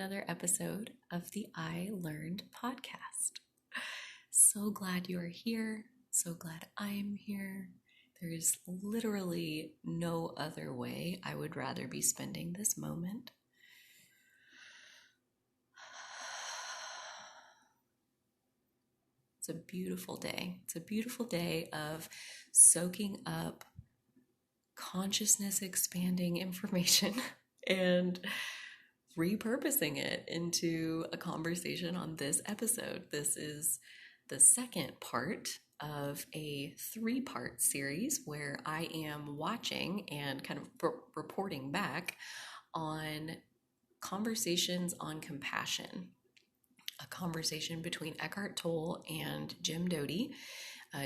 another episode of the I Learned podcast. So glad you are here. So glad I am here. There is literally no other way I would rather be spending this moment. It's a beautiful day. It's a beautiful day of soaking up consciousness expanding information and repurposing it into a conversation on this episode. This is the second part of a 3-part series where I am watching and kind of reporting back on conversations on compassion, a conversation between Eckhart Tolle and Jim Doty.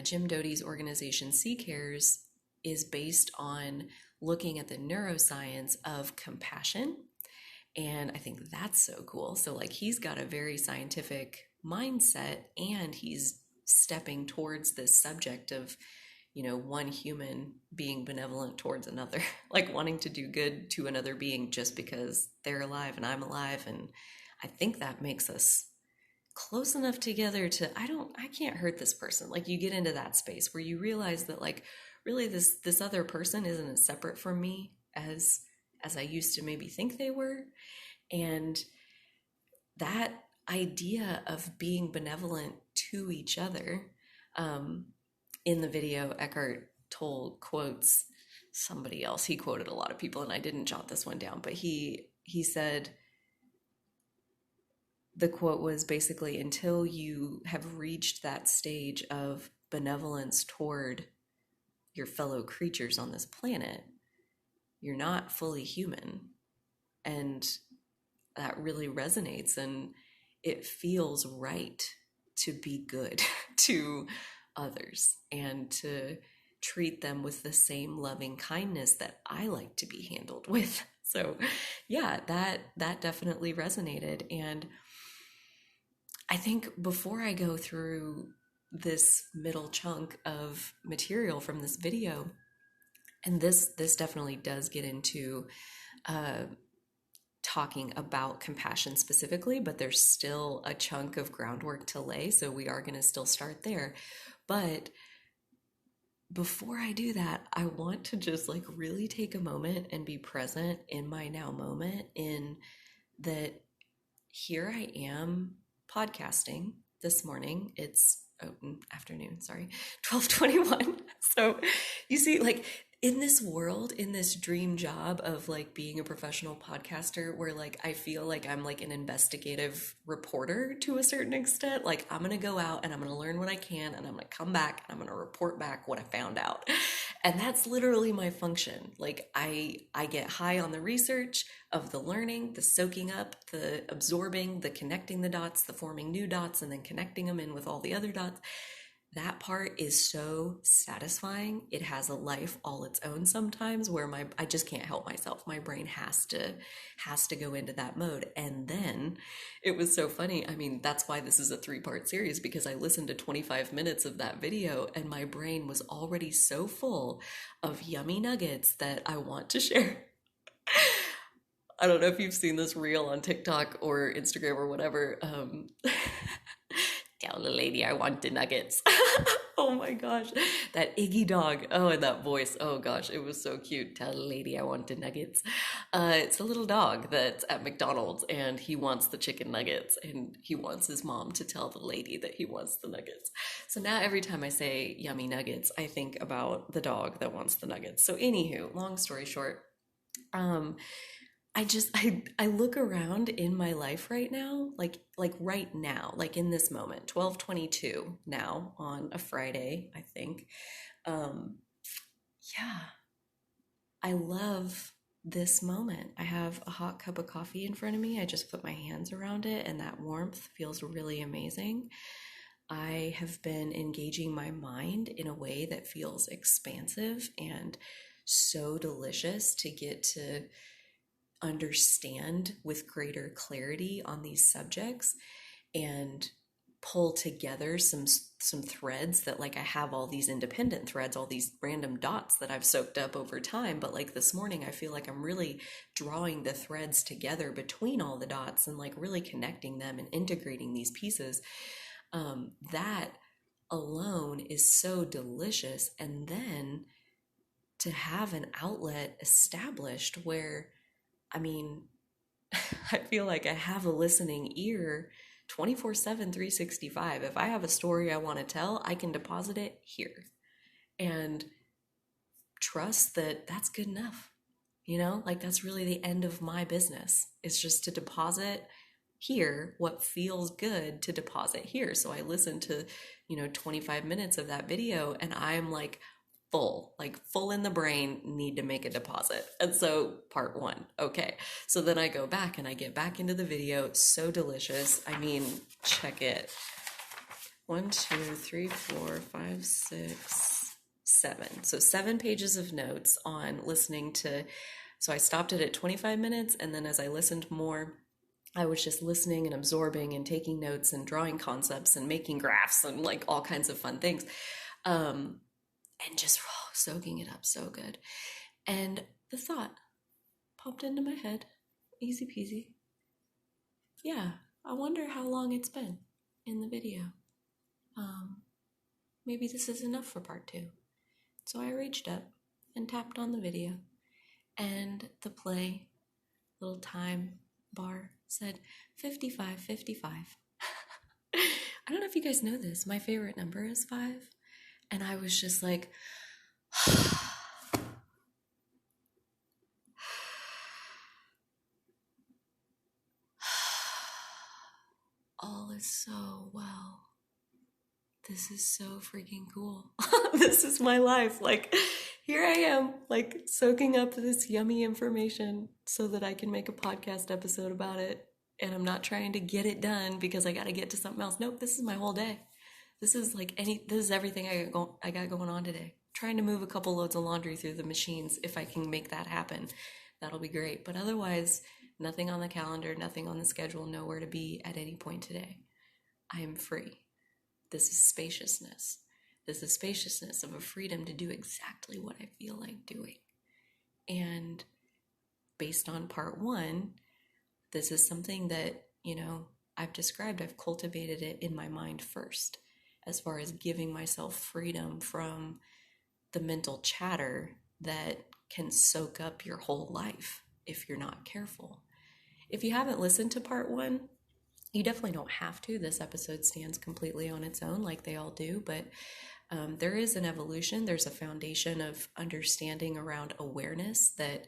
Jim Doty's organization C-Cares is based on looking at the neuroscience of compassion. And I think that's so cool. So like he's got a very scientific mindset and he's stepping towards this subject of, one human being benevolent towards another, like wanting to do good to another being just because they're alive and I'm alive. And I think that makes us close enough together to, I can't hurt this person. Like you get into that space where you realize that like, really this other person isn't as separate from me as I used to maybe think they were. And that idea of being benevolent to each other, in the video, Eckhart Tolle quotes somebody else. He quoted a lot of people and I didn't jot this one down, but he said, the quote was basically, until you have reached that stage of benevolence toward your fellow creatures on this planet, you're not fully human. And that really resonates, and it feels right to be good to others and to treat them with the same loving kindness that I like to be handled with. So yeah, that definitely resonated. And I think before I go through this middle chunk of material from this video, and this definitely does get into talking about compassion specifically, but there's still a chunk of groundwork to lay, so we are going to still start there. But before I do that, I want to just like really take a moment and be present in my now moment, in that here I am podcasting this morning. It's afternoon, sorry, 12:21. So you see, like in this world, in this dream job of like being a professional podcaster, where like I feel like I'm like an investigative reporter to a certain extent, like I'm gonna go out and I'm gonna learn what I can and I'm gonna come back and I'm gonna report back what I found out. And that's literally my function. Like I get high on the research of the learning, the soaking up, the absorbing, the connecting the dots, the forming new dots, and then connecting them in with all the other dots. That part is so satisfying. It has a life all its own sometimes, where I just can't help myself. My brain has to go into that mode. And then it was so funny. I mean, that's why this is a 3-part series, because I listened to 25 minutes of that video and my brain was already so full of yummy nuggets that I want to share. I don't know if you've seen this reel on TikTok or Instagram or whatever. Tell the lady I want the nuggets. Oh my gosh. That Iggy dog. Oh, and that voice. Oh gosh, it was so cute. Tell the lady I want the nuggets. It's a little dog that's at McDonald's and he wants the chicken nuggets and he wants his mom to tell the lady that he wants the nuggets. So now every time I say yummy nuggets, I think about the dog that wants the nuggets. So anywho, long story short, I look around in my life right now, like right now, like in this moment, 12:22 now on a Friday, I think. Yeah, I love this moment. I have a hot cup of coffee in front of me. I just put my hands around it and that warmth feels really amazing. I have been engaging my mind in a way that feels expansive and so delicious to get to understand with greater clarity on these subjects. And pull together some threads that like I have all these independent threads, all these random dots that I've soaked up over time, but like this morning I feel like I'm really drawing the threads together between all the dots and like really connecting them and integrating these pieces. That alone is so delicious. And then to have an outlet established where, I mean, I feel like I have a listening ear 24/7, 365. If I have a story I want to tell, I can deposit it here and trust that that's good enough. You know, like that's really the end of my business. It's just to deposit here what feels good to deposit here. So I listen to, 25 minutes of that video and I'm like full in the brain, need to make a deposit. And so part one, okay. So then I go back and I get back into the video. It's so delicious. I mean, check it. 1, 2, 3, 4, 5, 6, 7. So 7 pages of notes on listening to, so I stopped it at 25 minutes. And then as I listened more, I was just listening and absorbing and taking notes and drawing concepts and making graphs and like all kinds of fun things. And just soaking it up so good. And the thought popped into my head, easy peasy. Yeah, I wonder how long it's been in the video. Maybe this is enough for part 2. So I reached up and tapped on the video, and the play little time bar said 55:55. I don't know if you guys know this. My favorite number is 5. And I was just like, all is so well. This is so freaking cool. This is my life. Like, here I am, like, soaking up this yummy information so that I can make a podcast episode about it. And I'm not trying to get it done because I got to get to something else. Nope, this is my whole day. This is everything I got going on today. Trying to move a couple loads of laundry through the machines. If I can make that happen, that'll be great. But otherwise, nothing on the calendar, nothing on the schedule, nowhere to be at any point today. I am free. This is spaciousness. This is spaciousness of a freedom to do exactly what I feel like doing. And based on part 1, this is something that, I've described, I've cultivated it in my mind first, as far as giving myself freedom from the mental chatter that can soak up your whole life if you're not careful. If you haven't listened to part 1, you definitely don't have to. This episode stands completely on its own like they all do, but there is an evolution. There's a foundation of understanding around awareness that,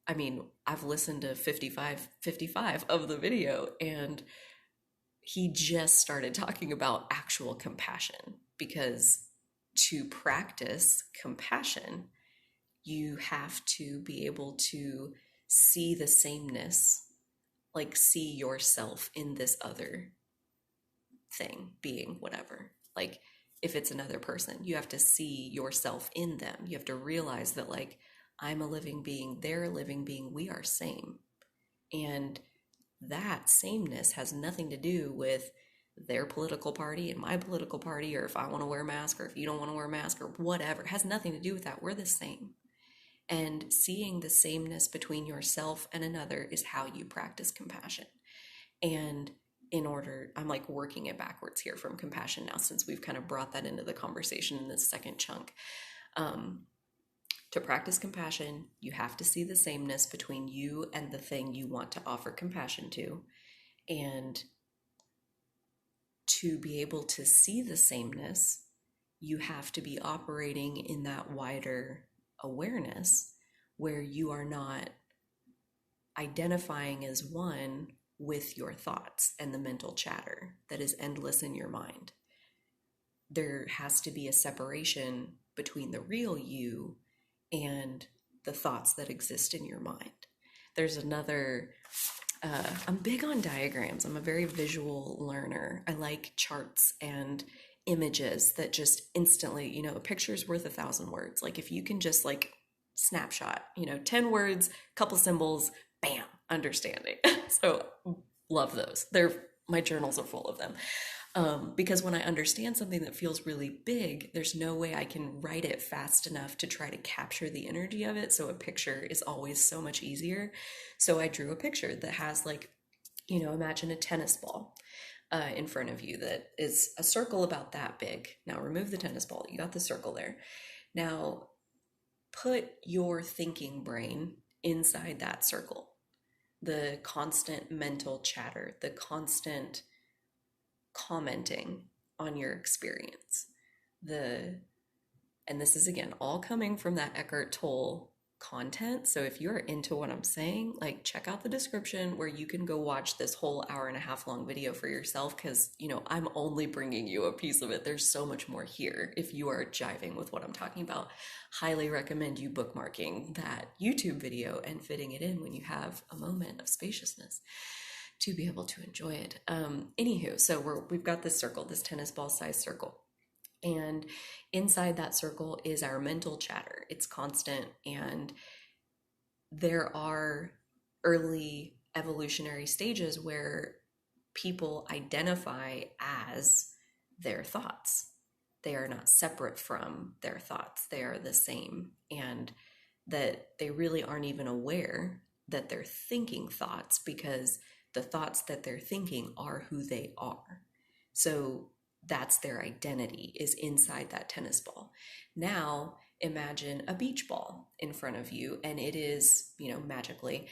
I've listened to 55 of the video, and he just started talking about actual compassion, because to practice compassion, you have to be able to see the sameness, like see yourself in this other thing, being, whatever. Like if it's another person, you have to see yourself in them. You have to realize that like, I'm a living being, they're a living being, we are same. And that sameness has nothing to do with their political party and my political party, or if I want to wear a mask or if you don't want to wear a mask or whatever. It has nothing to do with that. We're the same. And seeing the sameness between yourself and another is how you practice compassion. And I'm like working it backwards here from compassion now, since we've kind of brought that into the conversation in this second chunk. To practice compassion, you have to see the sameness between you and the thing you want to offer compassion to. And to be able to see the sameness, you have to be operating in that wider awareness where you are not identifying as one with your thoughts and the mental chatter that is endless in your mind. There has to be a separation between the real you and the thoughts that exist in your mind. There's another, I'm big on diagrams. I'm a very visual learner. I like charts and images that just instantly, a picture's worth 1,000 words. Like if you can just like snapshot, 10 words, couple symbols, bam, understanding. So love those. My journals are full of them. Because when I understand something that feels really big, there's no way I can write it fast enough to try to capture the energy of it. So a picture is always so much easier. So I drew a picture that has, like, imagine a tennis ball in front of you that is a circle about that big. Now remove the tennis ball. You got the circle there. Now put your thinking brain inside that circle. The constant mental chatter, the constant commenting on your experience. And this is again all coming from that Eckhart Tolle content. So if you're into what I'm saying, like, check out the description where you can go watch this whole hour-and-a-half long video for yourself, because I'm only bringing you a piece of it. There's so much more here if you are jiving with what I'm talking about. Highly recommend you bookmarking that YouTube video and fitting it in when you have a moment of spaciousness to be able to enjoy it. Anywho, so we've got this circle, this tennis ball size circle. And inside that circle is our mental chatter. It's constant, and there are early evolutionary stages where people identify as their thoughts. They are not separate from their thoughts. They are the same, and that they really aren't even aware that they're thinking thoughts, because the thoughts that they're thinking are who they are. So that's their identity, is inside that tennis ball. Now imagine a beach ball in front of you, and it is, magically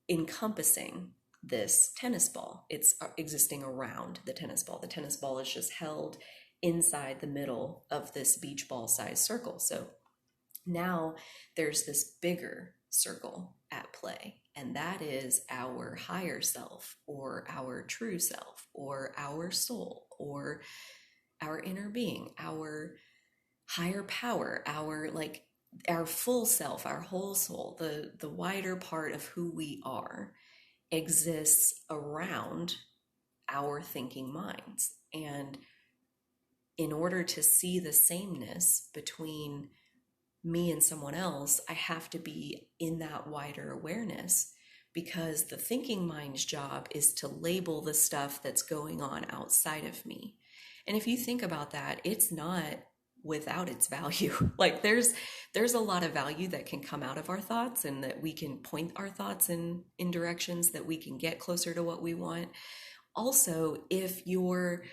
encompassing this tennis ball. It's existing around the tennis ball. The tennis ball is just held inside the middle of this beach ball size circle. So now there's this bigger circle at play, and that is our higher self, or our true self, or our soul, or our inner being, our higher power, our full self, our whole soul. The wider part of who we are exists around our thinking minds. And in order to see the sameness between me and someone else, I have to be in that wider awareness, because the thinking mind's job is to label the stuff that's going on outside of me. And if you think about that, it's not without its value. Like, there's a lot of value that can come out of our thoughts, and that we can point our thoughts in directions that we can get closer to what we want. Also, if you're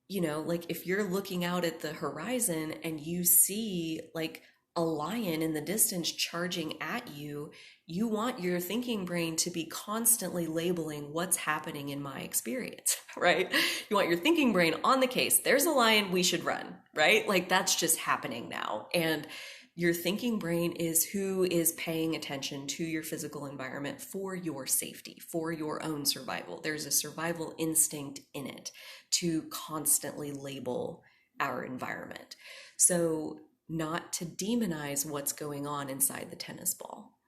if you're looking out at the horizon and you see, like, a lion in the distance charging at you, you want your thinking brain to be constantly labeling what's happening in my experience, right? You want your thinking brain on the case. There's a lion, we should run, right? Like, that's just happening now. And your thinking brain is who is paying attention to your physical environment for your safety, for your own survival. There's a survival instinct in it to constantly label our environment. So, not to demonize what's going on inside the tennis ball,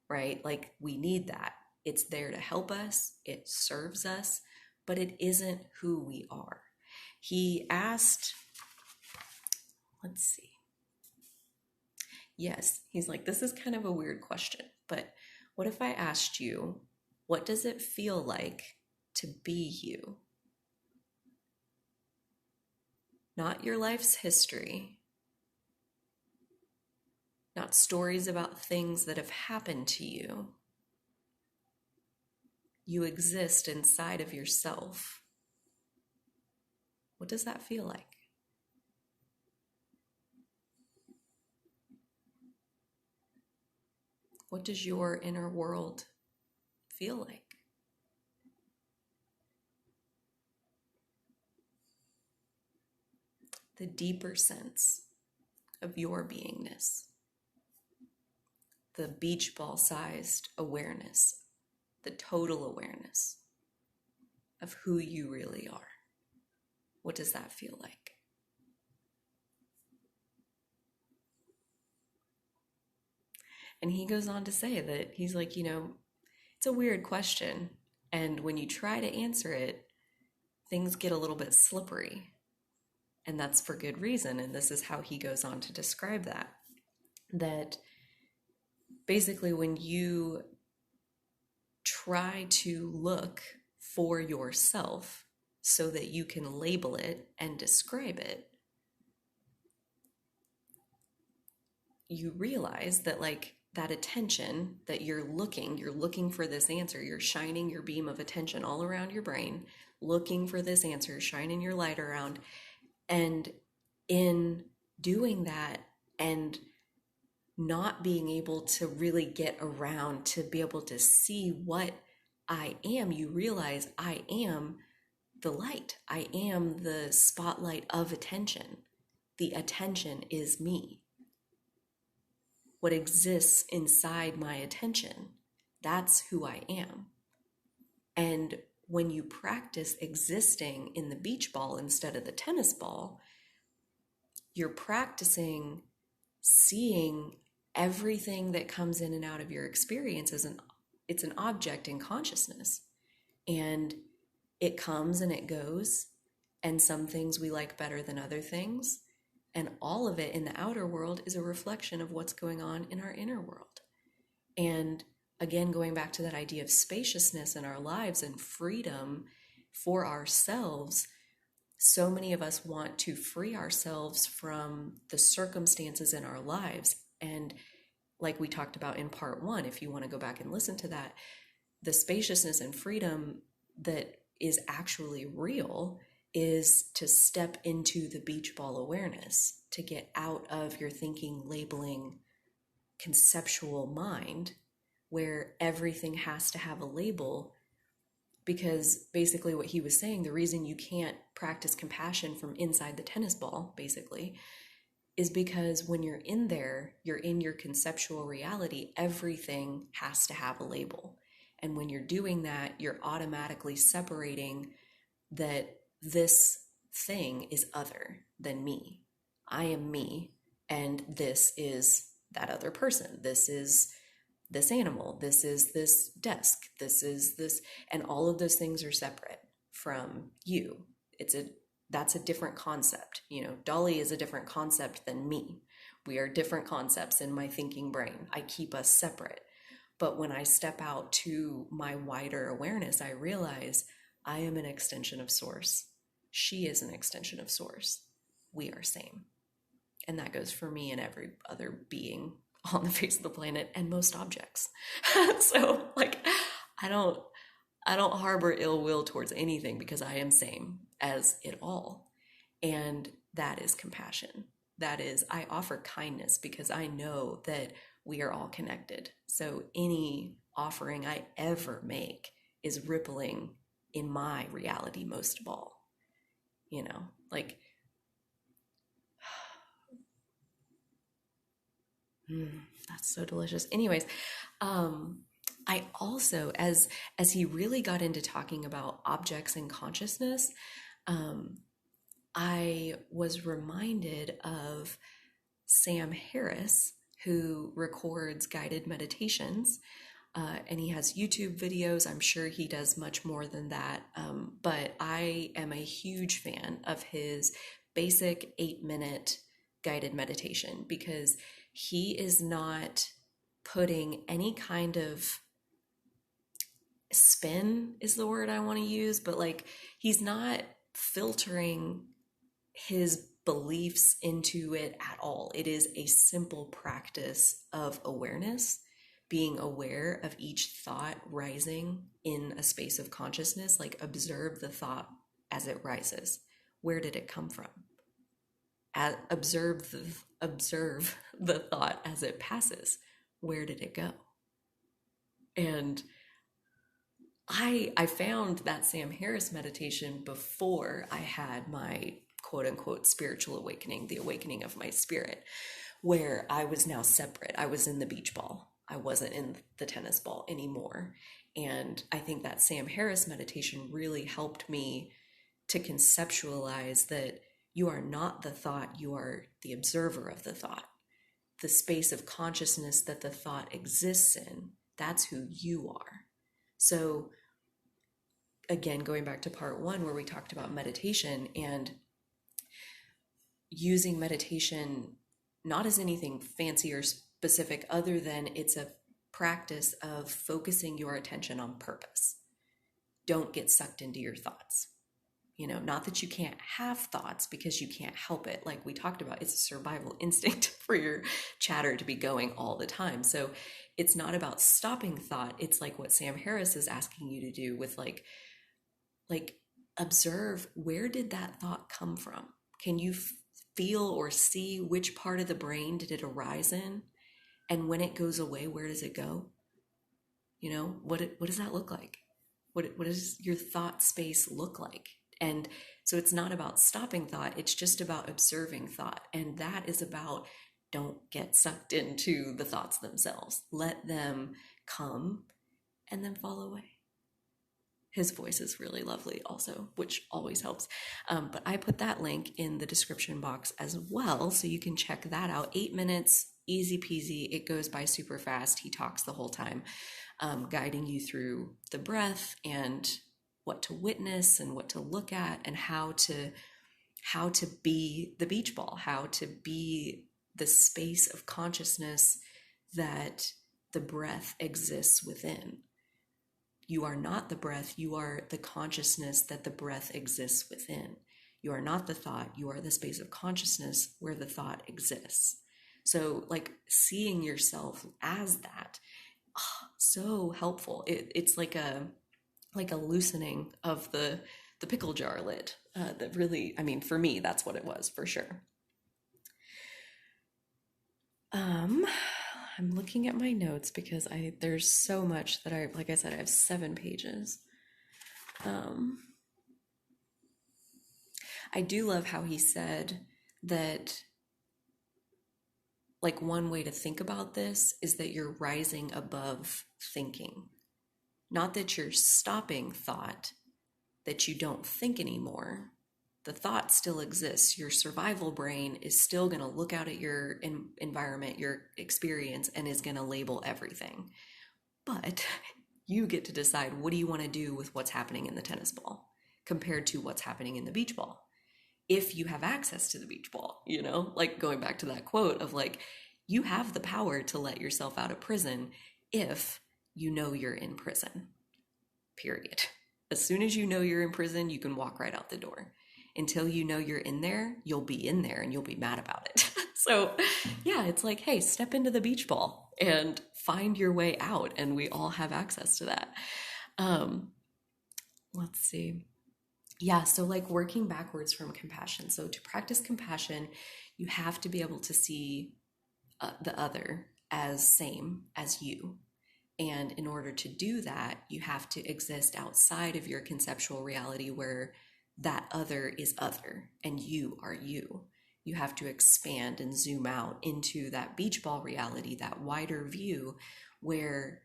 right? Like, we need that. It's there to help us, it serves us, but it isn't who we are. He asked, let's see. Yes, he's like, this is kind of a weird question, but what if I asked you, what does it feel like to be you? Not your life's history, not stories about things that have happened to you. You exist inside of yourself. What does that feel like? What does your inner world feel like? The deeper sense of your beingness. The beach ball sized awareness, the total awareness of who you really are. What does that feel like? And he goes on to say that he's like, it's a weird question. And when you try to answer it, things get a little bit slippery. And that's for good reason. And this is how he goes on to describe that. That basically, when you try to look for yourself so that you can label it and describe it, you realize that like that attention that you're looking for this answer, you're shining your beam of attention all around your brain, looking for this answer, shining your light around. And in doing that and not being able to really get around to be able to see what I am, you realize I am the light. I am the spotlight of attention. The attention is me. What exists inside my attention, that's who I am. And when you practice existing in the beach ball instead of the tennis ball, you're practicing seeing everything that comes in and out of your experience as it's an object in consciousness. And it comes and it goes, and some things we like better than other things. And all of it in the outer world is a reflection of what's going on in our inner world. And again, going back to that idea of spaciousness in our lives and freedom for ourselves, so many of us want to free ourselves from the circumstances in our lives. And like we talked about in part 1, if you want to go back and listen to that, the spaciousness and freedom that is actually real is to step into the beach ball awareness, to get out of your thinking, labeling, conceptual mind where everything has to have a label. Because basically what he was saying, the reason you can't practice compassion from inside the tennis ball, basically, is because when you're in there, you're in your conceptual reality, everything has to have a label. And when you're doing that, you're automatically separating that this thing is other than me. I am me, and this is that other person. This is this animal. This is this desk. This is this, and all of those things are separate from you. That's a different concept. Dolly is a different concept than me. We are different concepts in my thinking brain. I keep us separate. But when I step out to my wider awareness, I realize I am an extension of source. She is an extension of source. We are same. And that goes for me and every other being on the face of the planet and most objects. So like, I don't harbor ill will towards anything because I am same as it all. And that is compassion. That is, I offer kindness because I know that we are all connected. So any offering I ever make is rippling in my reality most of all. Like, that's so delicious. Anyways, I also, as he really got into talking about objects and consciousness, I was reminded of Sam Harris, who records guided meditations, and he has YouTube videos. I'm sure he does much more than that, but I am a huge fan of his basic 8-minute guided meditation because he is not putting any kind of spin is the word I want to use, but like he's not filtering his beliefs into it at all. It is a simple practice of awareness, being aware of each thought rising in a space of consciousness, like observe the thought as it rises. Where did it come from? Observe the thought as it passes. Where did it go? And I found that Sam Harris meditation before I had my quote unquote spiritual awakening, the awakening of my spirit, where I was now separate. I was in the beach ball. I wasn't in the tennis ball anymore. And I think that Sam Harris meditation really helped me to conceptualize that you are not the thought, you are the observer of the thought. The space of consciousness that the thought exists in, that's who you are. So again, going back to part 1 where we talked about meditation and using meditation not as anything fancy or specific other than it's a practice of focusing your attention on purpose. Don't get sucked into your thoughts. Not that you can't have thoughts because you can't help it. Like we talked about, it's a survival instinct for your chatter to be going all the time. So it's not about stopping thought. It's like what Sam Harris is asking you to do with like observe, where did that thought come from? Can you feel or see which part of the brain did it arise in? And when it goes away, where does it go? What does that look like? What does your thought space look like? And so it's not about stopping thought, it's just about observing thought. And that is about, don't get sucked into the thoughts themselves. Let them come and then fall away. His voice is really lovely also, which always helps. But I put that link in the description box as well, so you can check that out. 8 minutes, easy peasy. It goes by super fast. He talks the whole time, guiding you through the breath and what to witness and what to look at and how to be the beach ball, how to be the space of consciousness that the breath exists within. You are not the breath, you are the consciousness that the breath exists within. You are not the thought, you are the space of consciousness where the thought exists. So like seeing yourself as that, so helpful. It's like a loosening of the pickle jar lid. That really, I mean, for me, that's what it was for sure. I'm looking at my notes because there's so much that like I said, I have 7 pages. I do love how he said that, like, one way to think about this is that you're rising above thinking. Not that you're stopping thought, that you don't think anymore. The thought still exists. Your survival brain is still going to look out at your environment, your experience, and is going to label everything. But you get to decide, what do you want to do with what's happening in the tennis ball compared to what's happening in the beach ball? If you have access to the beach ball, like going back to that quote of like, you have the power to let yourself out of prison if you know you're in prison, period. As soon as you know you're in prison, you can walk right out the door. Until you know you're in there, you'll be in there and you'll be mad about it. So yeah, it's like, hey, step into the beach ball and find your way out. And we all have access to that. Let's see. Yeah, so like working backwards from compassion. So to practice compassion, you have to be able to see the other as same as you. And in order to do that, you have to exist outside of your conceptual reality where that other is other and you are you. You have to expand and zoom out into that beach ball reality, that wider view where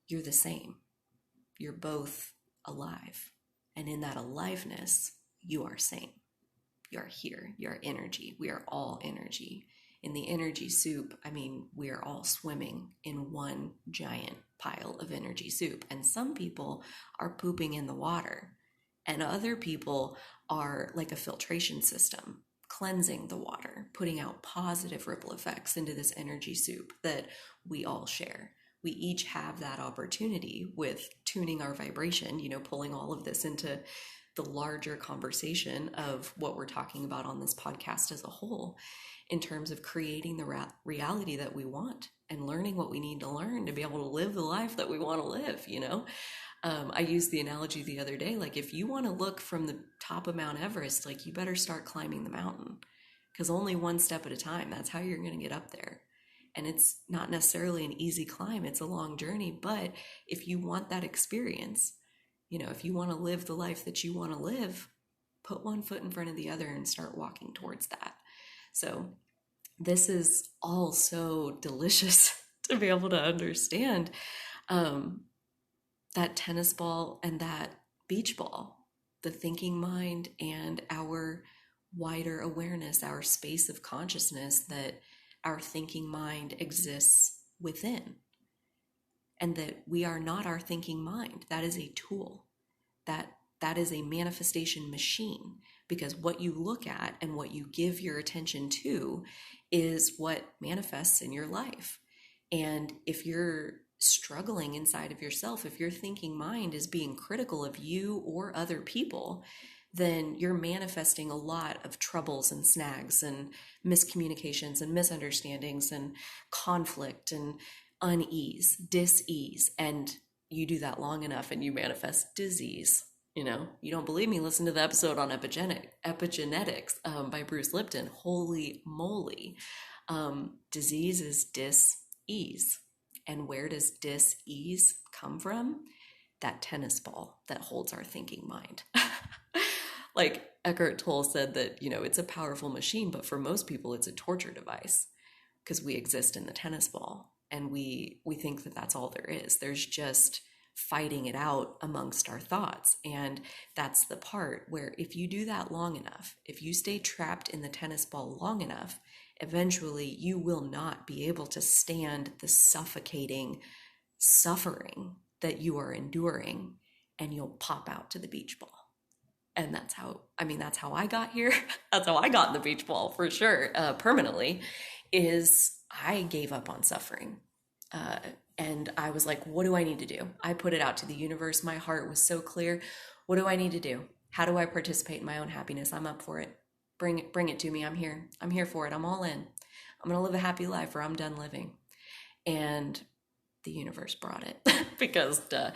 you're the same. You're both alive. And in that aliveness, you are same. You're here. You're energy. We are all energy. In the energy soup, I mean, we are all swimming in one giant pile of energy soup. And some people are pooping in the water. And other people are like a filtration system, cleansing the water, putting out positive ripple effects into this energy soup that we all share. We each have that opportunity with tuning our vibration, pulling all of this into the larger conversation of what we're talking about on this podcast as a whole, in terms of creating the reality that we want and learning what we need to learn to be able to live the life that we want to live, I used the analogy the other day, like if you want to look from the top of Mount Everest, like you better start climbing the mountain, because only one step at a time, that's how you're going to get up there. And it's not necessarily an easy climb, it's a long journey, but if you want that experience, if you want to live the life that you want to live, put one foot in front of the other and start walking towards that. So this is all so delicious to be able to understand. That tennis ball and that beach ball, the thinking mind and our wider awareness, our space of consciousness that our thinking mind exists within. And that we are not our thinking mind. That is a tool. That is a manifestation machine, because what you look at and what you give your attention to is what manifests in your life. And if you're struggling inside of yourself, if your thinking mind is being critical of you or other people, then you're manifesting a lot of troubles and snags and miscommunications and misunderstandings and conflict and unease, dis-ease. And you do that long enough and you manifest disease. You know, you don't believe me? Listen to the episode on epigenetics by Bruce Lipton. Holy moly. Disease is dis-ease. And where does dis-ease come from? That tennis ball that holds our thinking mind. Like Eckhart Tolle said that, it's a powerful machine, but for most people, it's a torture device because we exist in the tennis ball and we think that that's all there is. There's just fighting it out amongst our thoughts. And that's the part where if you do that long enough, if you stay trapped in the tennis ball long enough, eventually you will not be able to stand the suffocating suffering that you are enduring, and you'll pop out to the beach ball. And that's how I got here. That's how I got in the beach ball for sure, permanently, is I gave up on suffering. And I was like, what do I need to do? I put it out to the universe. My heart was so clear. What do I need to do? How do I participate in my own happiness? I'm up for it. Bring it to me. I'm here. I'm here for it. I'm all in. I'm going to live a happy life or I'm done living. And the universe brought it because the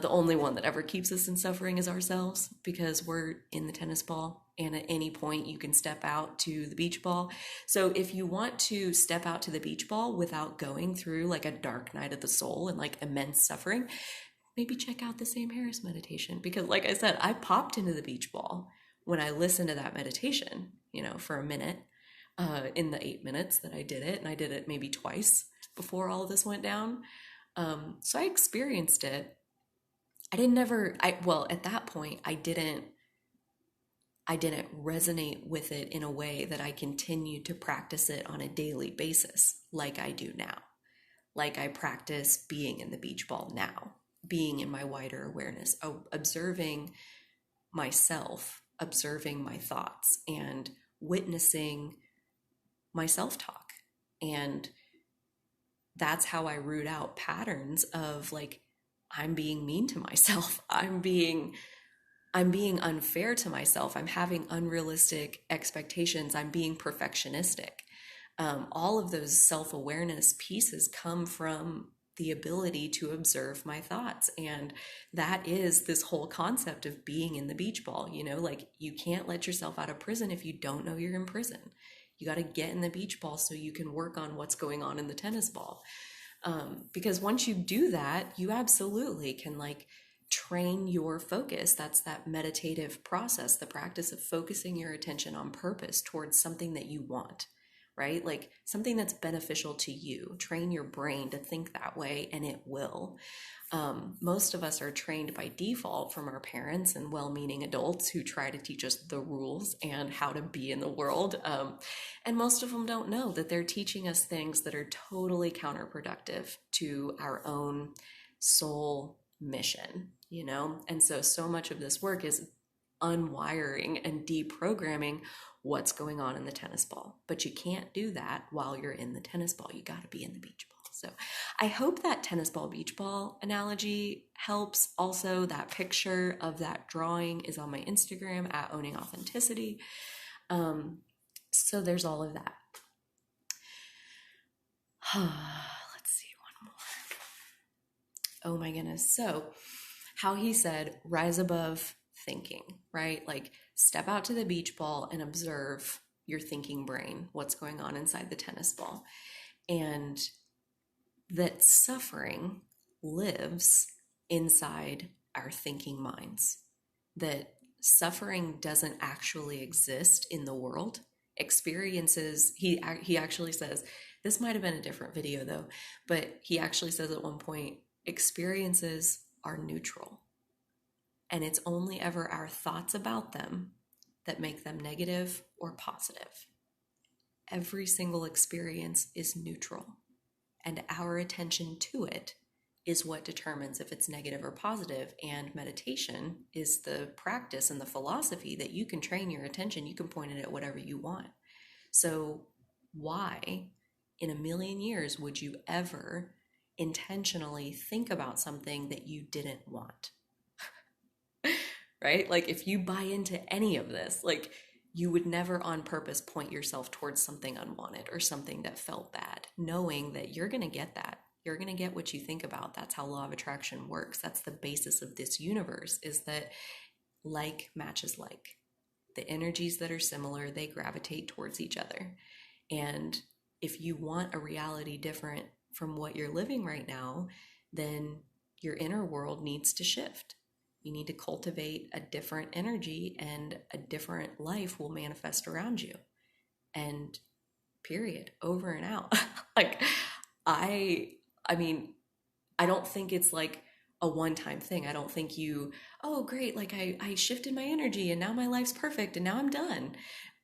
only one that ever keeps us in suffering is ourselves, because we're in the tennis ball and at any point you can step out to the beach ball. So if you want to step out to the beach ball without going through like a dark night of the soul and like immense suffering, maybe check out the Sam Harris meditation, because like I said, I popped into the beach ball when I listened to that meditation, for a minute, in the 8 minutes that I did it. And I did it maybe twice before all of this went down. So I experienced it. At that point, I didn't resonate with it in a way that I continued to practice it on a daily basis like I do now. Like I practice being in the beach ball now, being in my wider awareness, observing myself, observing my thoughts, and witnessing my self-talk. And that's how I root out patterns of like, I'm being mean to myself. I'm being unfair to myself. I'm having unrealistic expectations. I'm being perfectionistic. All of those self-awareness pieces come from the ability to observe my thoughts. And that is this whole concept of being in the beach ball. Like you can't let yourself out of prison if you don't know you're in prison. You got to get in the beach ball so you can work on what's going on in the tennis ball. Because once you do that, you absolutely can like train your focus. That's that meditative process, the practice of focusing your attention on purpose towards something that you want, right? Like something that's beneficial to you. Train your brain to think that way and it will. Most of us are trained by default from our parents and well-meaning adults who try to teach us the rules and how to be in the world. And most of them don't know that they're teaching us things that are totally counterproductive to our own soul mission, And so much of this work is unwiring and deprogramming what's going on in the tennis ball. But you can't do that while you're in the tennis ball. You got to be in the beach ball. So I hope that tennis ball, beach ball analogy helps. Also, that picture of that drawing is on my Instagram at Owning Authenticity. So there's all of that. Let's see, one more. Oh my goodness. So how he said, rise above thinking, right? Like step out to the beach ball and observe your thinking brain, what's going on inside the tennis ball. And that suffering lives inside our thinking minds, that suffering doesn't actually exist in the world. Experiences, he actually says, this might have been a different video though, but he actually says at one point, experiences are neutral. And it's only ever our thoughts about them that make them negative or positive. Every single experience is neutral. And our attention to it is what determines if it's negative or positive. And meditation is the practice and the philosophy that you can train your attention. You can point it at whatever you want. So why in a million years would you ever intentionally think about something that you didn't want, right? Like if you buy into any of this, like you would never on purpose point yourself towards something unwanted or something that felt bad, knowing that you're going to get that. You're going to get what you think about. That's how law of attraction works. That's the basis of this universe, is that like matches like. The energies that are similar, they gravitate towards each other. And if you want a reality different from what you're living right now, then your inner world needs to shift. You need to cultivate a different energy, and a different life will manifest around you. And period, over and out. like I I mean, I don't think it's like a one-time thing. I don't think you, oh great, like I shifted my energy and now my life's perfect and now I'm done.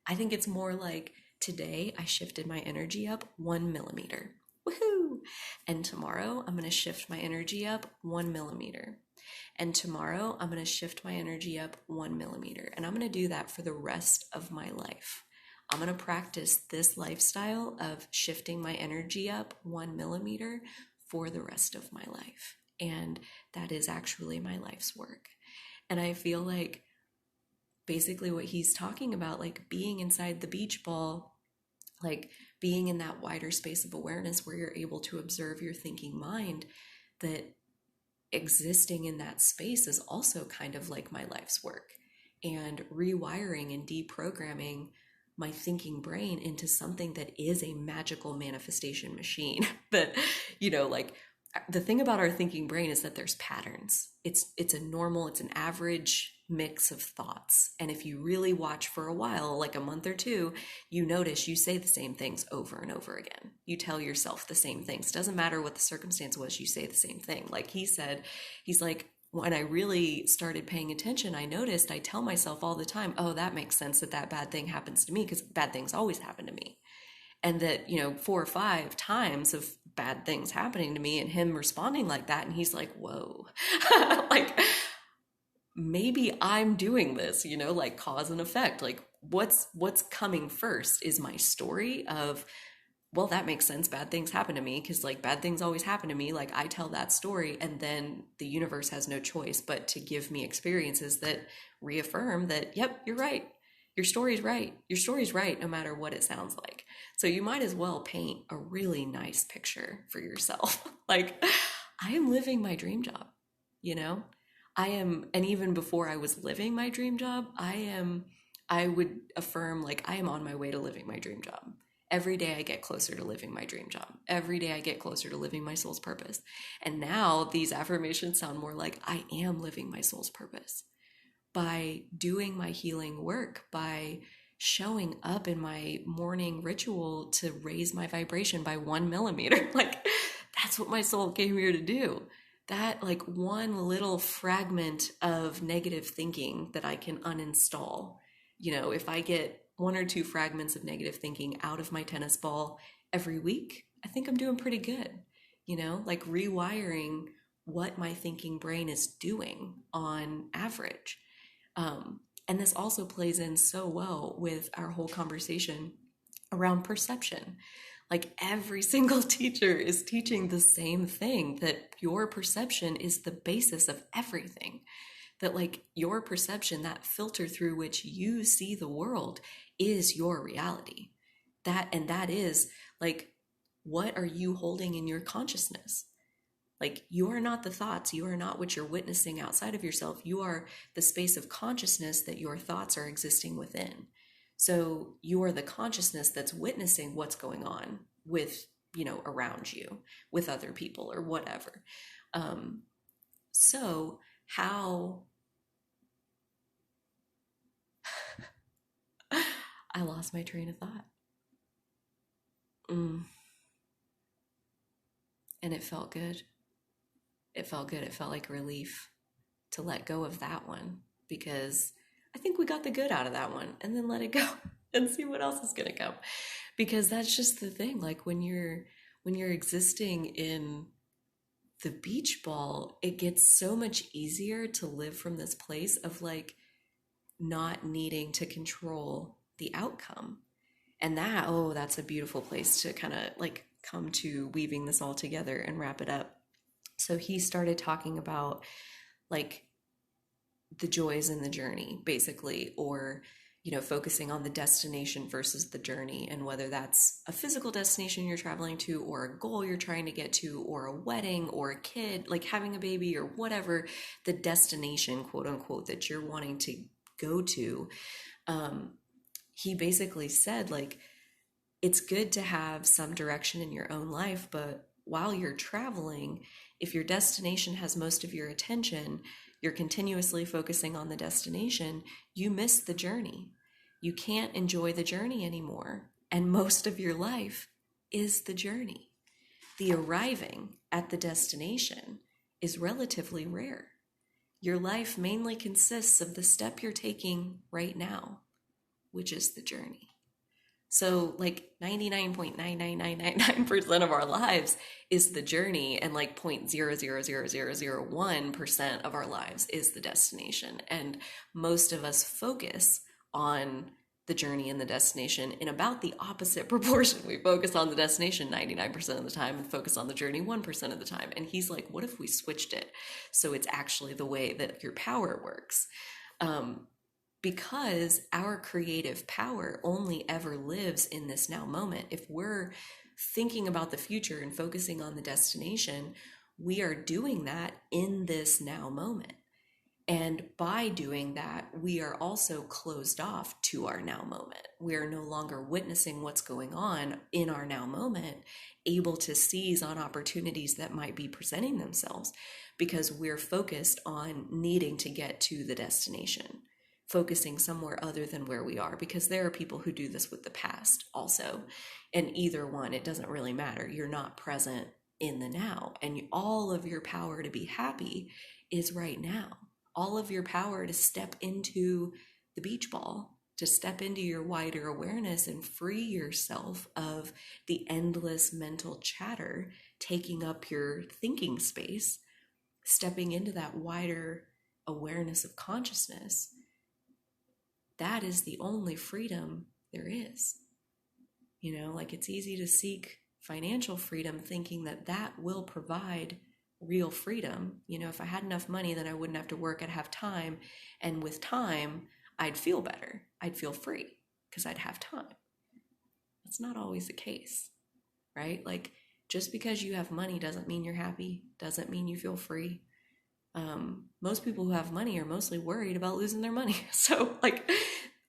I think it's more like today I shifted my energy up 1 millimeter. Woohoo! And tomorrow I'm going to shift my energy up 1 millimeter. And tomorrow I'm going to shift my energy up 1 millimeter. And I'm going to do that for the rest of my life. I'm going to practice this lifestyle of shifting my energy up 1 millimeter for the rest of my life. And that is actually my life's work. And I feel like basically what he's talking about, like being inside the beach ball, like being in that wider space of awareness where you're able to observe your thinking mind, that existing in that space is also kind of like my life's work, and rewiring and deprogramming my thinking brain into something that is a magical manifestation machine. That, like the thing about our thinking brain is that there's patterns. It's an average mix of thoughts. And if you really watch for a while, like a month or two, you notice you say the same things over and over again. You tell yourself the same things. Doesn't matter what the circumstance was, you say the same thing. Like he said, he's like, when I really started paying attention, I noticed I tell myself all the time, oh, that makes sense that bad thing happens to me, because bad things always happen to me. And that, 4 or 5 times of bad things happening to me and him responding like that. And he's like, whoa, like maybe I'm doing this, like cause and effect. Like what's coming first is my story of, well, that makes sense. Bad things happen to me because like bad things always happen to me. Like I tell that story, and then the universe has no choice but to give me experiences that reaffirm that, yep, you're right. Your story's right. Your story's right, no matter what it sounds like. So you might as well paint a really nice picture for yourself. Like, I am living my dream job, you know? I am, and even before I was living my dream job, I would affirm, like, I am on my way to living my dream job. Every day I get closer to living my dream job. Every day I get closer to living my soul's purpose. And now these affirmations sound more like I am living my soul's purpose. By doing my healing work, by showing up in my morning ritual to raise my vibration by 1 millimeter. Like, that's what my soul came here to do. That, like, one little fragment of negative thinking that I can uninstall. If I get 1 or 2 fragments of negative thinking out of my tennis ball every week, I think I'm doing pretty good. Like rewiring what my thinking brain is doing on average. And this also plays in so well with our whole conversation around perception. Like every single teacher is teaching the same thing, that your perception is the basis of everything. That like your perception, that filter through which you see the world, is your reality. That is like, what are you holding in your consciousness? Like, you are not the thoughts. You are not what you're witnessing outside of yourself. You are the space of consciousness that your thoughts are existing within. So you are the consciousness that's witnessing what's going on with, around you, with other people or whatever. So how I lost my train of thought. And it felt good. It felt good. It felt like relief to let go of that one, because I think we got the good out of that one, and then let it go and see what else is going to come. Because that's just the thing. Like when you're existing in the beach ball, it gets so much easier to live from this place of like not needing to control the outcome. And that's a beautiful place to kind of like come to weaving this all together and wrap it up. So he started talking about like the joys in the journey, basically, or focusing on the destination versus the journey, and whether that's a physical destination you're traveling to, or a goal you're trying to get to, or a wedding, or a kid, like having a baby, or whatever the destination, quote unquote, that you're wanting to go to. He basically said, like, it's good to have some direction in your own life, but while you're traveling, if your destination has most of your attention, you're continuously focusing on the destination, you miss the journey. You can't enjoy the journey anymore. And most of your life is the journey. The arriving at the destination is relatively rare. Your life mainly consists of the step you're taking right now, which is the journey. So like 99.99999% of our lives is the journey, and like 0.000001% of our lives is the destination. And most of us focus on the journey and the destination in about the opposite proportion. We focus on the destination 99% of the time and focus on the journey 1% of the time. And he's like, what if we switched it so it's actually the way that your power works? Because our creative power only ever lives in this now moment. If we're thinking about the future and focusing on the destination, we are doing that in this now moment. And by doing that, we are also closed off to our now moment. We are no longer witnessing what's going on in our now moment, able to seize on opportunities that might be presenting themselves, because we're focused on needing to get to the destination, focusing somewhere other than where we are, because there are people who do this with the past also. And either one, it doesn't really matter. You're not present in the now. And all of your power to be happy is right now. All of your power to step into the beach ball, to step into your wider awareness and free yourself of the endless mental chatter taking up your thinking space, stepping into that wider awareness of consciousness. That is the only freedom there is. Like, it's easy to seek financial freedom thinking that that will provide real freedom. If I had enough money, then I wouldn't have to work, I'd have time. And with time, I'd feel better. I'd feel free because I'd have time. That's not always the case, right? Like, just because you have money doesn't mean you're happy, doesn't mean you feel free. Most people who have money are mostly worried about losing their money. So like,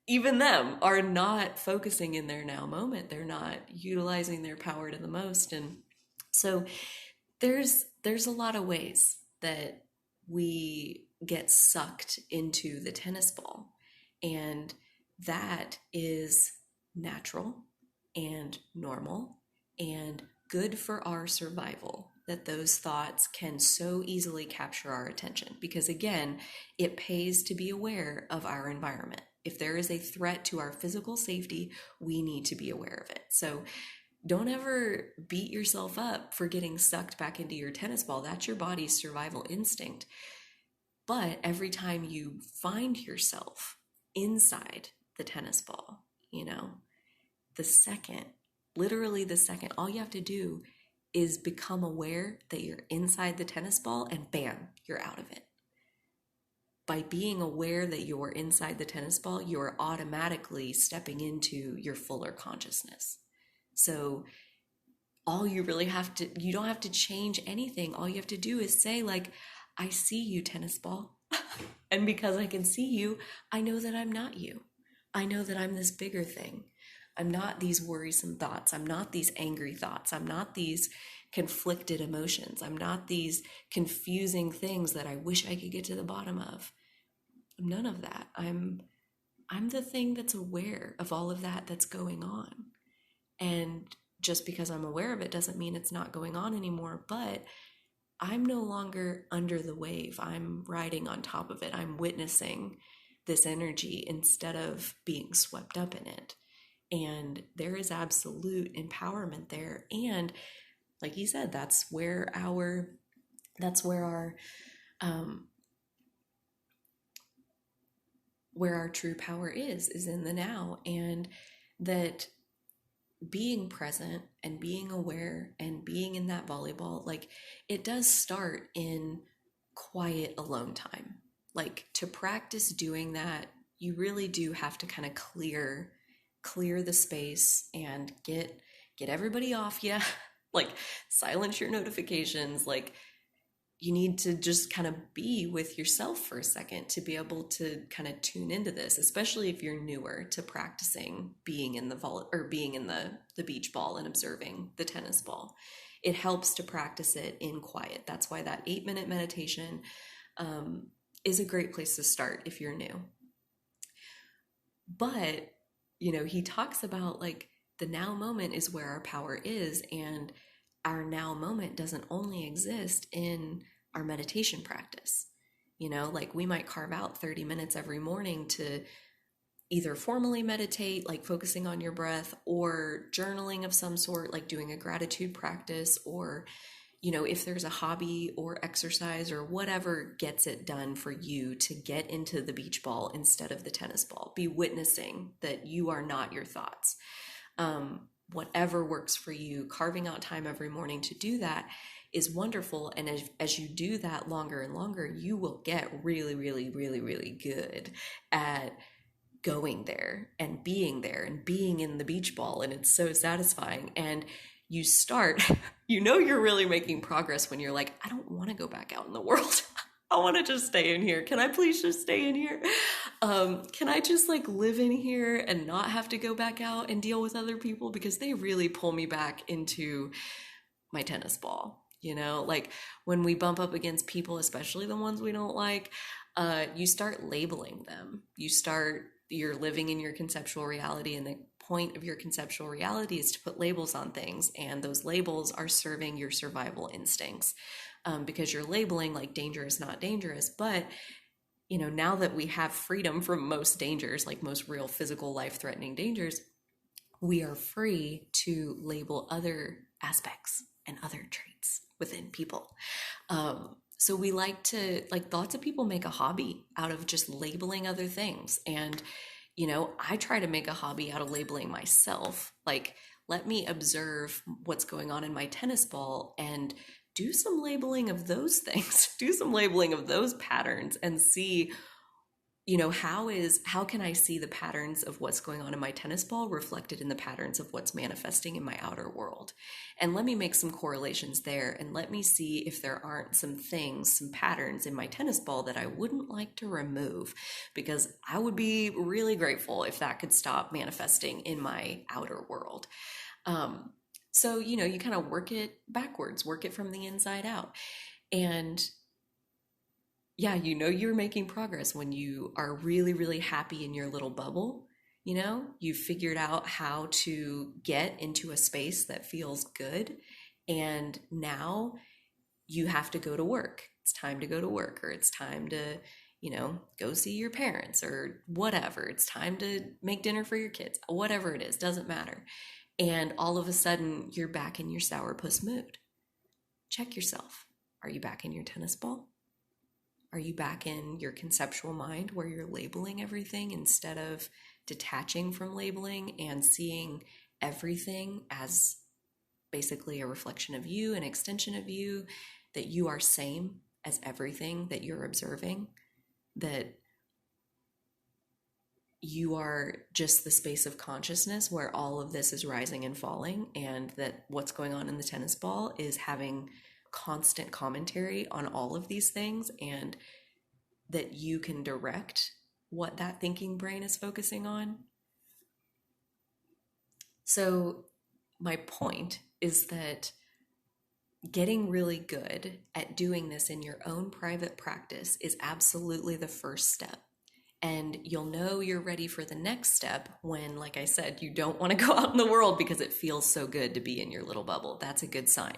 even them are not focusing in their now moment. They're not utilizing their power to the most. And so there's a lot of ways that we get sucked into the tennis ball. And that is natural and normal and good for our survival, that those thoughts can so easily capture our attention, because again, it pays to be aware of our environment. If there is a threat to our physical safety, we need to be aware of it. So don't ever beat yourself up for getting sucked back into your tennis ball. That's your body's survival instinct. But every time you find yourself inside the tennis ball, the second, literally the second, all you have to do is become aware that you're inside the tennis ball, and bam, you're out of it. By being aware that you're inside the tennis ball, you're automatically stepping into your fuller consciousness. So all you really have to, you don't have to change anything. All you have to do is say, like, I see you, tennis ball. And because I can see you, I know that I'm not you. I know that I'm this bigger thing. I'm not these worrisome thoughts. I'm not these angry thoughts. I'm not these conflicted emotions. I'm not these confusing things that I wish I could get to the bottom of. I'm none of that. I'm the thing that's aware of all of that that's going on. And just because I'm aware of it doesn't mean it's not going on anymore, but I'm no longer under the wave. I'm riding on top of it. I'm witnessing this energy instead of being swept up in it. And there is absolute empowerment there. And like he said, that's where our true power is in the now. And that being present and being aware and being in that volleyball, like it does start in quiet alone time. Like to practice doing that, you really do have to kind of clear the space and get everybody off you. Like silence your notifications. Like you need to just kind of be with yourself for a second to be able to kind of tune into this, especially if you're newer to practicing being in being in the beach ball and observing the tennis ball. It helps to practice it in quiet. That's why that 8-minute meditation um, is a great place to start if you're new. But he talks about like the now moment is where our power is, and our now moment doesn't only exist in our meditation practice. Like we might carve out 30 minutes every morning to either formally meditate, like focusing on your breath, or journaling of some sort, like doing a gratitude practice, or if there's a hobby or exercise or whatever gets it done for you to get into the beach ball instead of the tennis ball. Be witnessing that you are not your thoughts. Whatever works for you, carving out time every morning to do that is wonderful. And as you do that longer and longer, you will get really, really, really, really good at going there and being in the beach ball. And it's so satisfying. And you start, you're really making progress when you're like, I don't want to go back out in the world. I want to just stay in here. Can I please just stay in here? Can I just like live in here and not have to go back out and deal with other people? Because they really pull me back into my tennis ball. Like when we bump up against people, especially the ones we don't like, you start labeling them. You're living in your conceptual reality, and the point of your conceptual reality is to put labels on things, and those labels are serving your survival instincts, because you're labeling like dangerous, not dangerous. But now that we have freedom from most dangers, like most real physical life-threatening dangers, we are free to label other aspects and other traits within people. So we lots of people make a hobby out of just labeling other things. And, I try to make a hobby out of labeling myself. Like, let me observe what's going on in my tennis ball and do some labeling of those things, do some labeling of those patterns, and see how can I see the patterns of what's going on in my tennis ball reflected in the patterns of what's manifesting in my outer world? And let me make some correlations there, and let me see if there aren't some patterns in my tennis ball that I wouldn't like to remove, because I would be really grateful if that could stop manifesting in my outer world. So, you kind of work it backwards, work it from the inside out. And yeah, you're making progress when you are really, really happy in your little bubble. You've figured out how to get into a space that feels good. And now you have to go to work. It's time to go to work, or it's time to, go see your parents or whatever. It's time to make dinner for your kids, whatever it is, doesn't matter. And all of a sudden, you're back in your sourpuss mood. Check yourself. Are you back in your tennis ball? Are you back in your conceptual mind where you're labeling everything instead of detaching from labeling and seeing everything as basically a reflection of you, an extension of you, that you are same as everything that you're observing, that you are just the space of consciousness where all of this is rising and falling, and that what's going on in the tennis ball is having constant commentary on all of these things, and that you can direct what that thinking brain is focusing on. So my point is that getting really good at doing this in your own private practice is absolutely the first step. And you'll know you're ready for the next step when, like I said, you don't want to go out in the world because it feels so good to be in your little bubble. That's a good sign.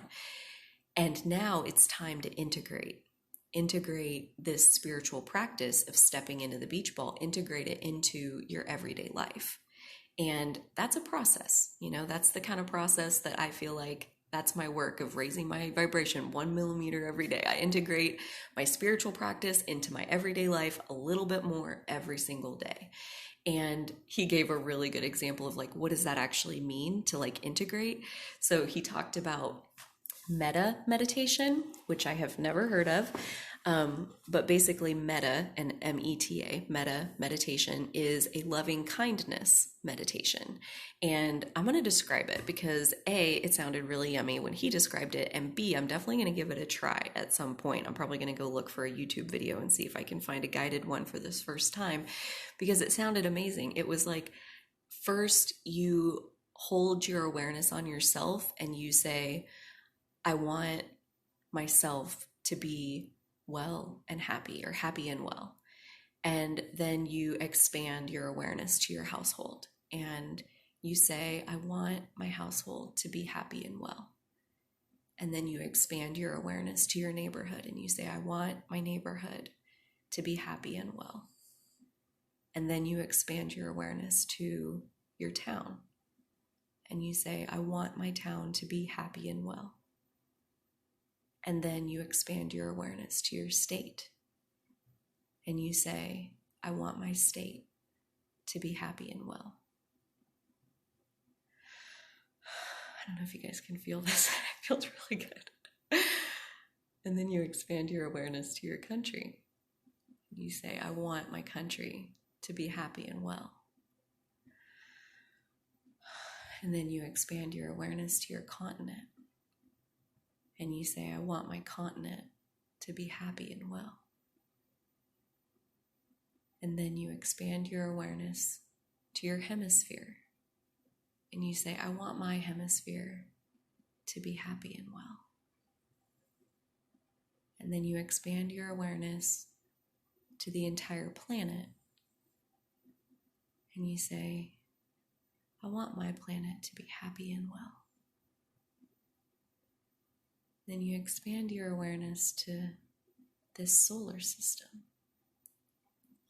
And now it's time to integrate this spiritual practice of stepping into the beach ball, integrate it into your everyday life. And that's a process. That's the kind of process that I feel like That's my work of raising my vibration 1 millimeter every day. I integrate my spiritual practice into my everyday life a little bit more every single day. And he gave a really good example of like, what does that actually mean to like integrate? So he talked about metta meditation, which I have never heard of. But basically, metta, and META, metta meditation, is a loving kindness meditation. And I'm going to describe it because A, it sounded really yummy when he described it, and B, I'm definitely going to give it a try at some point. I'm probably going to go look for a YouTube video and see if I can find a guided one for this first time because it sounded amazing. It was like, first, you hold your awareness on yourself and you say, I want myself to be well and happy, or happy and well. And then you expand your awareness to your household and you say, I want my household to be happy and well. And then you expand your awareness to your neighborhood and you say, I want my neighborhood to be happy and well. And then you expand your awareness to your town and you say, I want my town to be happy and well. And then you expand your awareness to your state. And you say, I want my state to be happy and well. I don't know if you guys can feel this. It feels really good. And then you expand your awareness to your country. You say, I want my country to be happy and well. And then you expand your awareness to your continent. And you say, I want my continent to be happy and well. And then you expand your awareness to your hemisphere. And you say, I want my hemisphere to be happy and well. And then you expand your awareness to the entire planet. And you say, I want my planet to be happy and well. Then you expand your awareness to this solar system.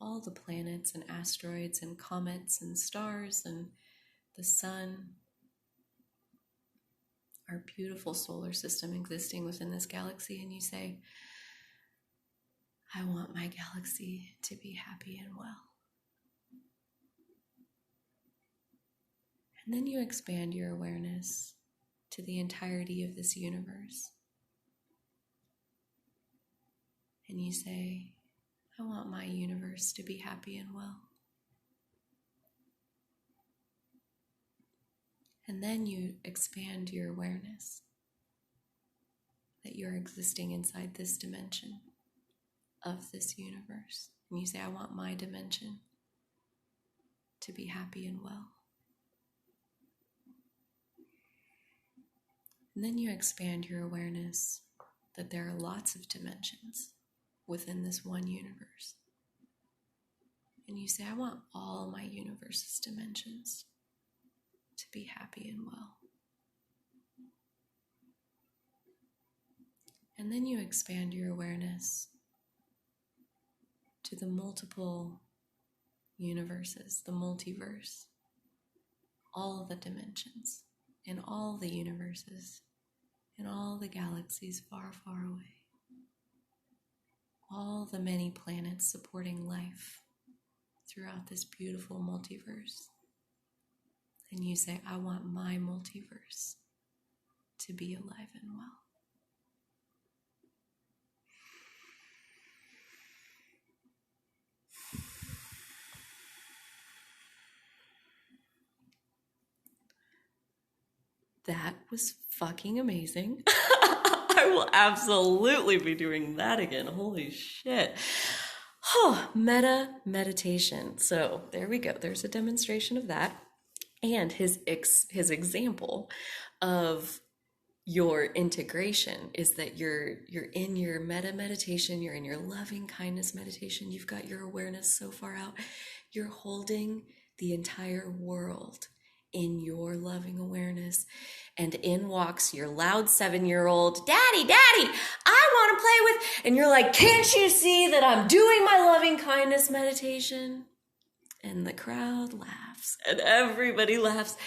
All the planets and asteroids and comets and stars and the sun, our beautiful solar system existing within this galaxy. And you say, I want my galaxy to be happy and well. And then you expand your awareness to the entirety of this universe. And you say, I want my universe to be happy and well. And then you expand your awareness that you're existing inside this dimension of this universe. And you say, I want my dimension to be happy and well. And then you expand your awareness that there are lots of dimensions within this one universe. And you say, I want all my universe's dimensions to be happy and well. And then you expand your awareness to the multiple universes, the multiverse, all the dimensions, in all the universes, in all the galaxies far, far away. All the many planets supporting life throughout this beautiful multiverse. And you say, I want my multiverse to be alive and well. That was fucking amazing. I will absolutely be doing that again. Holy shit. Oh, metta meditation. So there we go. There's a demonstration of that. And his example of your integration is that you're in your metta meditation, you're in your loving kindness meditation, you've got your awareness so far out, you're holding the entire world in your loving awareness, and in walks your loud 7-year-old, Daddy, Daddy, I want to play with, and you're like, can't you see that I'm doing my loving kindness meditation? And the crowd laughs, and everybody laughs,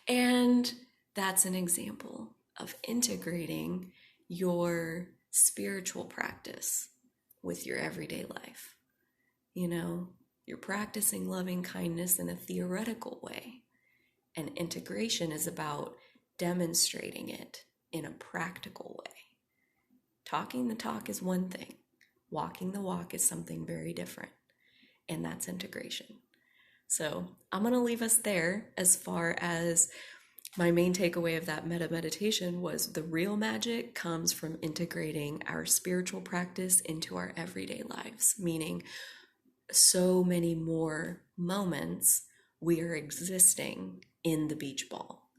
and that's an example of integrating your spiritual practice with your everyday life. You know, you're practicing loving kindness in a theoretical way, and integration is about demonstrating it in a practical way. Talking the talk is one thing, walking the walk is something very different, and that's integration. So I'm going to leave us there as far as my main takeaway of that meta meditation was the real magic comes from integrating our spiritual practice into our everyday lives, meaning so many more moments we are existing in the beach ball.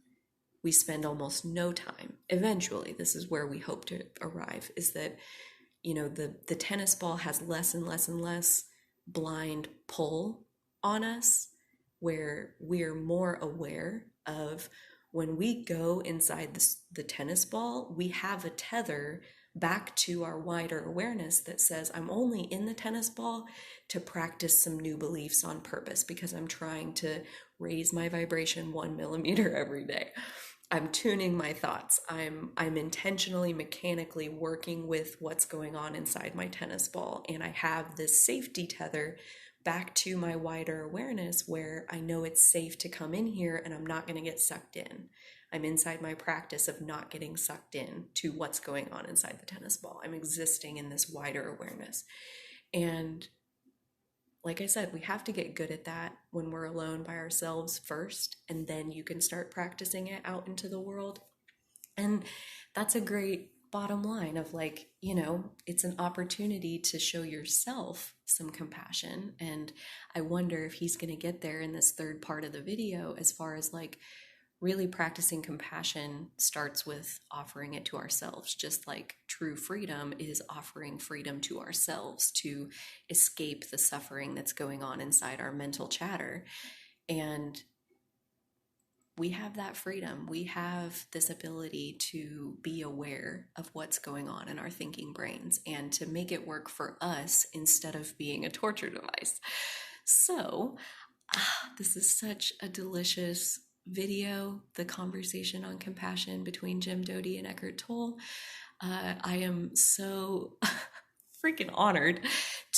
We spend almost no time. Eventually, this is where we hope to arrive, is that, you know, the tennis ball has less and less and less blind pull on us, where we're more aware of when we go inside the tennis ball, we have a tether back to our wider awareness that says, I'm only in the tennis ball to practice some new beliefs on purpose because I'm trying to raise my vibration 1 millimeter every day. I'm tuning my thoughts. I'm intentionally, mechanically working with what's going on inside my tennis ball. And I have this safety tether back to my wider awareness where I know it's safe to come in here and I'm not going to get sucked in. I'm inside my practice of not getting sucked in to what's going on inside the tennis ball. I'm existing in this wider awareness. And like I said, we have to get good at that when we're alone by ourselves first, and then you can start practicing it out into the world. And that's a great bottom line of, like, you know, it's an opportunity to show yourself some compassion. And I wonder if he's going to get there in this third part of the video, as far as like really practicing compassion starts with offering it to ourselves, just like true freedom is offering freedom to ourselves to escape the suffering that's going on inside our mental chatter. And we have that freedom. We have this ability to be aware of what's going on in our thinking brains and to make it work for us instead of being a torture device. So, this is such a delicious video, the conversation on compassion between Jim Doty and Eckhart Tolle. I am so freaking honored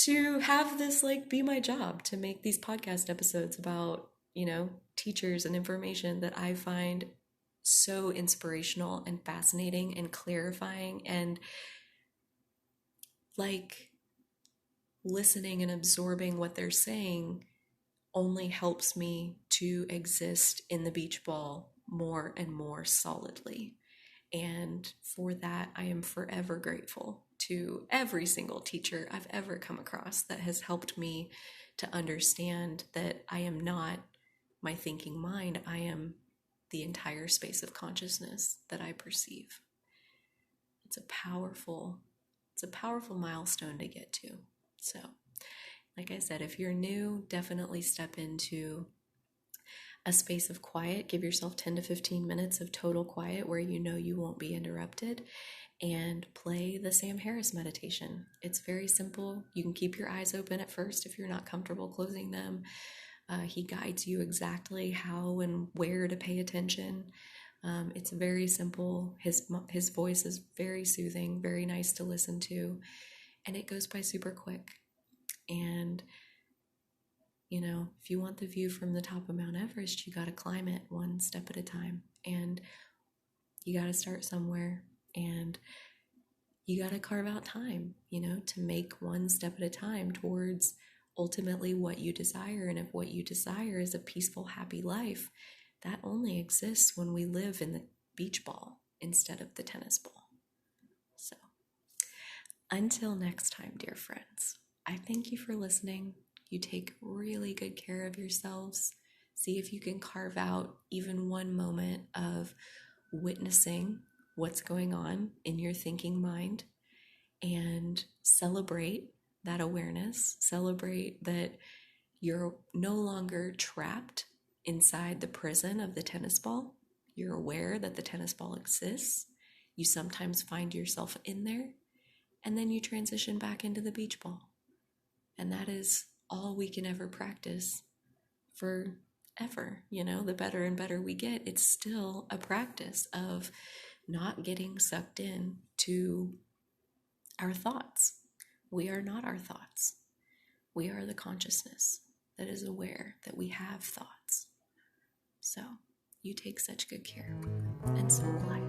to have this like be my job, to make these podcast episodes about, you know, teachers and information that I find so inspirational and fascinating and clarifying, and like listening and absorbing what they're saying only helps me to exist in the beach ball more and more solidly. And for that, I am forever grateful to every single teacher I've ever come across that has helped me to understand that I am not my thinking mind. I am the entire space of consciousness that I perceive. It's a powerful milestone to get to. So, like I said, if you're new, definitely step into a space of quiet. Give yourself 10 to 15 minutes of total quiet where you know you won't be interrupted, and play the Sam Harris meditation. It's very simple. You can keep your eyes open at first if you're not comfortable closing them. He guides you exactly how and where to pay attention. It's very simple. His voice is very soothing, very nice to listen to, and it goes by super quick. And, you know, if you want the view from the top of Mount Everest, you got to climb it one step at a time. And you got to start somewhere. And you got to carve out time, you know, to make one step at a time towards ultimately what you desire. And if what you desire is a peaceful, happy life, that only exists when we live in the beach ball instead of the tennis ball. So until next time, dear friends, I thank you for listening. You take really good care of yourselves. See if you can carve out even one moment of witnessing what's going on in your thinking mind, and celebrate that awareness. Celebrate that you're no longer trapped inside the prison of the tennis ball. You're aware that the tennis ball exists. You sometimes find yourself in there, and then you transition back into the beach ball. And that is all we can ever practice forever. You know, the better and better we get, it's still a practice of not getting sucked in to our thoughts. We are not our thoughts. We are the consciousness that is aware that we have thoughts. So you take such good care, and so will I.